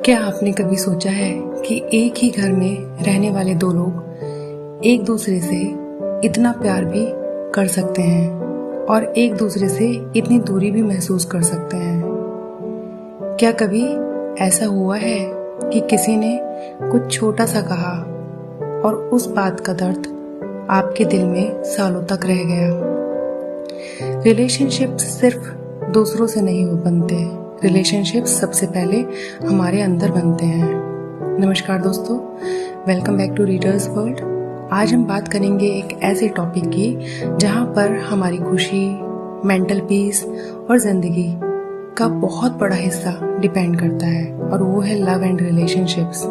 क्या आपने कभी सोचा है कि एक ही घर में रहने वाले दो लोग एक दूसरे से इतना प्यार भी कर सकते हैं और एक दूसरे से इतनी दूरी भी महसूस कर सकते हैं? क्या कभी ऐसा हुआ है कि किसी ने कुछ छोटा सा कहा और उस बात का दर्द आपके दिल में सालों तक रह गया? रिलेशनशिप्स सिर्फ दूसरों से नहीं बनते, रिलेशनशिप्स सबसे पहले हमारे अंदर बनते हैं। नमस्कार दोस्तों, welcome back to readers world. आज हम बात करेंगे एक ऐसे टॉपिक की जहां पर हमारी खुशी, मेंटल पीस और जिंदगी का बहुत बड़ा हिस्सा डिपेंड करता है, और वो है love and relationships.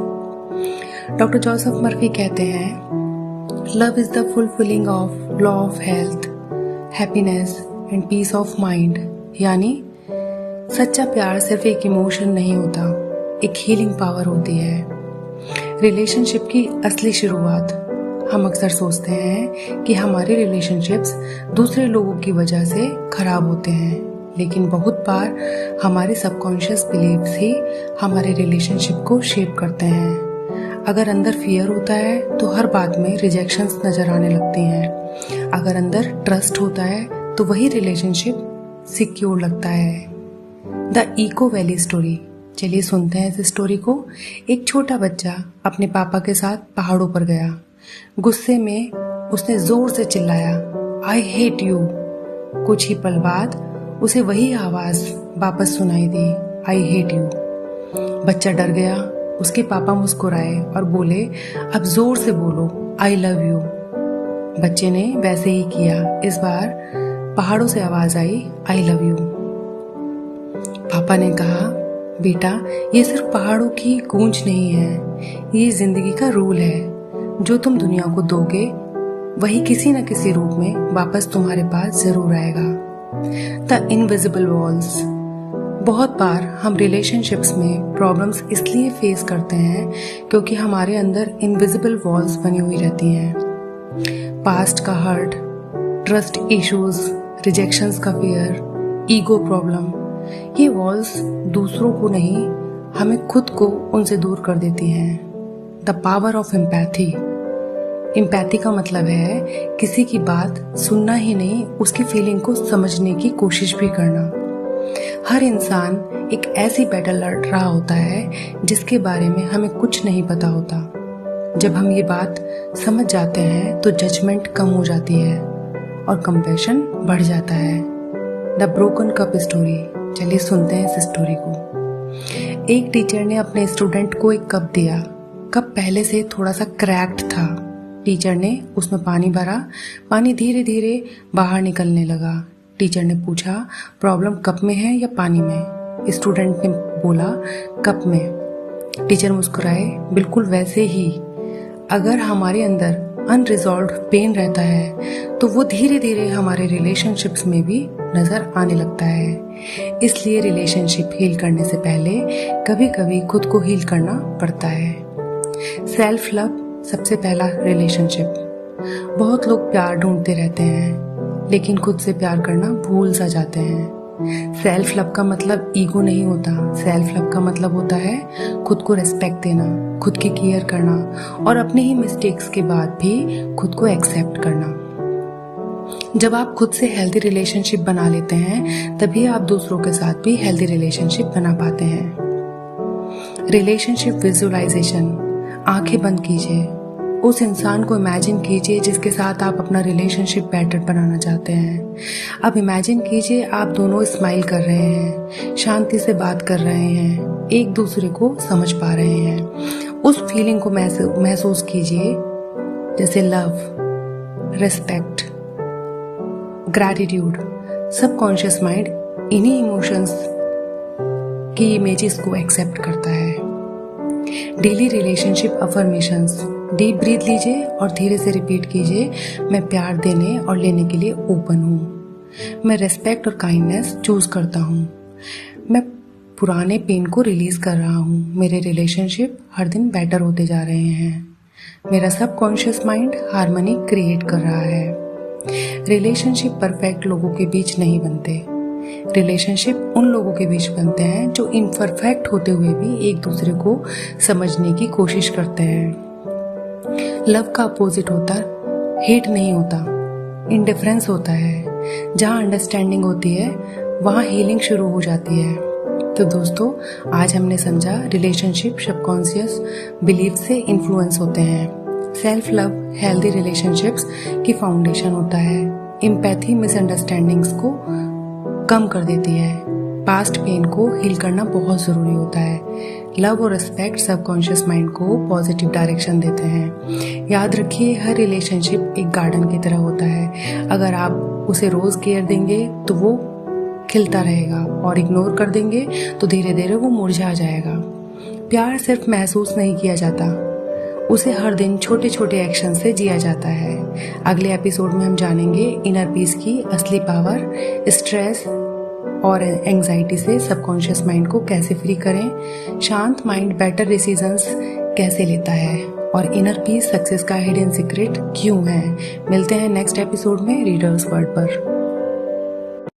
Doctor Joseph Murphy कहते हैं, love is the fulfilling of law of health, happiness and peace of mind. यानी सच्चा प्यार सिर्फ एक इमोशन नहीं होता, एक हीलिंग पावर होती है। रिलेशनशिप की असली शुरुआत हम अक्सर सोचते हैं कि हमारे रिलेशनशिप्स दूसरे लोगों की वजह से खराब होते हैं, लेकिन बहुत बार हमारे सबकॉन्शियस बिलीव्स ही हमारे रिलेशनशिप को शेप करते हैं। अगर अंदर फियर होता है तो हर बात में रिजेक्शंस नजर आने लगती हैं। अगर अंदर ट्रस्ट होता है तो वही रिलेशनशिप सिक्योर लगता है। The echo valley story. चलिए सुनते हैं इस स्टोरी को। एक छोटा बच्चा अपने पापा के साथ पहाड़ों पर गया। गुस्से में उसने जोर से चिल्लाया, आई हेट यू। कुछ ही पल बाद उसे वही आवाज वापस सुनाई दी, आई हेट यू। बच्चा डर गया। उसके पापा मुस्कुराए और बोले, अब जोर से बोलो, आई लव यू। बच्चे ने वैसे ही किया। इस बार पहाड़ों से आवाज आई, आई लव यू। पापा ने कहा, बेटा ये सिर्फ पहाड़ों की गूंज नहीं है, ये जिंदगी का रूल है। जो तुम दुनिया को दोगे वही किसी न किसी रूप में वापस तुम्हारे पास जरूर आएगा। The invisible walls. बहुत बार हम रिलेशनशिप्स में प्रॉब्लम्स इसलिए फेस करते हैं क्योंकि हमारे अंदर इनविजिबल वॉल्स बनी हुई रहती हैं। पास्ट का हर्ट, ट्रस्ट इश्यूज, रिजेक्शंस का फियर, ईगो प्रॉब्लम, ये वॉल्स दूसरों को नहीं, हमें खुद को उनसे दूर कर देती हैं। The power of empathy. Empathy का मतलब है किसी की बात सुनना ही नहीं, उसकी फीलिंग को समझने की कोशिश भी करना। हर इंसान एक ऐसी बैटल लड़ रहा होता है जिसके बारे में हमें कुछ नहीं पता होता। जब हम ये बात समझ जाते हैं तो जजमेंट कम हो जाती है और कंपैशन बढ़ जाता है। The broken cup story. चलिए सुनते हैं इस स्टोरी को। एक टीचर ने अपने स्टूडेंट को एक कप दिया। कप पहले से थोड़ा सा क्रैक्ड था। टीचर ने उसमें पानी भरा। पानी धीरे धीरे बाहर निकलने लगा। टीचर ने पूछा, प्रॉब्लम कप में है या पानी में? स्टूडेंट ने बोला, कप में। टीचर मुस्कुराए, बिल्कुल वैसे ही अगर हमारे अंदर अनरिजॉल्व्ड पेन रहता है तो वो धीरे धीरे हमारे रिलेशनशिप्स में भी नजर आने लगता है। इसलिए रिलेशनशिप हील करने से पहले कभी कभी खुद को हील करना पड़ता है। सेल्फ लव सबसे पहला रिलेशनशिप। बहुत लोग प्यार ढूंढते रहते हैं लेकिन खुद से प्यार करना भूल सा जाते हैं। सेल्फ लव का मतलब ईगो नहीं होता। सेल्फ लव का मतलब होता है खुद को रिस्पेक्ट देना, खुद की केयर करना और अपने ही मिस्टेक्स के बाद भी खुद को एक्सेप्ट करना। जब आप खुद से हेल्दी रिलेशनशिप बना लेते हैं तभी आप दूसरों के साथ भी हेल्दी रिलेशनशिप बना पाते हैं। Relationship visualization. आंखें बंद कीजिए, उस इंसान को इमेजिन कीजिए जिसके साथ आप अपना रिलेशनशिप बेटर बनाना चाहते हैं। अब इमेजिन कीजिए आप दोनों स्माइल कर रहे हैं, शांति से बात कर रहे हैं, एक दूसरे को समझ पा रहे हैं। उस फीलिंग को महसूस कीजिए जैसे love, respect, gratitude. Subconscious mind इन्हीं इमोशंस की इमेजेस को एक्सेप्ट करता है। Daily relationship affirmations. Deep breath लीजिए और धीरे से रिपीट कीजिए, मैं प्यार देने और लेने के लिए ओपन हूँ। मैं रिस्पेक्ट और काइंडनेस चूज करता हूँ। मैं पुराने पेन को रिलीज कर रहा हूँ। मेरे रिलेशनशिप हर दिन बेटर होते जा रहे हैं। मेरा सबकॉन्शियस माइंड हार्मनी क्रिएट कर रहा है। रिलेशनशिप परफेक्ट लोगों के बीच नहीं बनते, रिलेशनशिप उन लोगों के बीच बनते हैं जो इम्परफेक्ट होते हुए भी एक दूसरे को समझने की कोशिश करते हैं। लव का अपोजिट होता हेट नहीं होता, इंडिफरेंस होता है। जहाँ अंडरस्टैंडिंग होती है वहाँ हीलिंग शुरू हो जाती है। तो दोस्तों, आज हमने समझा रिलेशनशिप सबकॉन्शियस बिलीफ से इन्फ्लुएंस होते हैं। सेल्फ लव हेल्दी रिलेशनशिप्स की फाउंडेशन होता है। एम्पैथी मिसअंडरस्टैंडिंग्स को कम कर देती है। पास्ट पेन को हील करना बहुत ज़रूरी होता है। लव और रिस्पेक्ट सबकॉन्शियस माइंड को पॉजिटिव डायरेक्शन देते हैं। याद रखिए, हर रिलेशनशिप एक गार्डन की तरह होता है। अगर आप उसे रोज़ केयर देंगे तो वो खिलता रहेगा, और इग्नोर कर देंगे तो धीरे धीरे वो मुरझा जाएगा। प्यार सिर्फ महसूस नहीं किया जाता, उसे हर दिन छोटे छोटे एक्शन से जिया जाता है। अगले एपिसोड में हम जानेंगे इनर पीस की असली पावर, स्ट्रेस और एंजाइटी से सबकॉन्शियस माइंड को कैसे फ्री करें, शांत माइंड बेटर डिसीजंस कैसे लेता है, और इनर पीस सक्सेस का हिडन सीक्रेट क्यों है। मिलते हैं नेक्स्ट एपिसोड में रीडर्स वर्ड पर।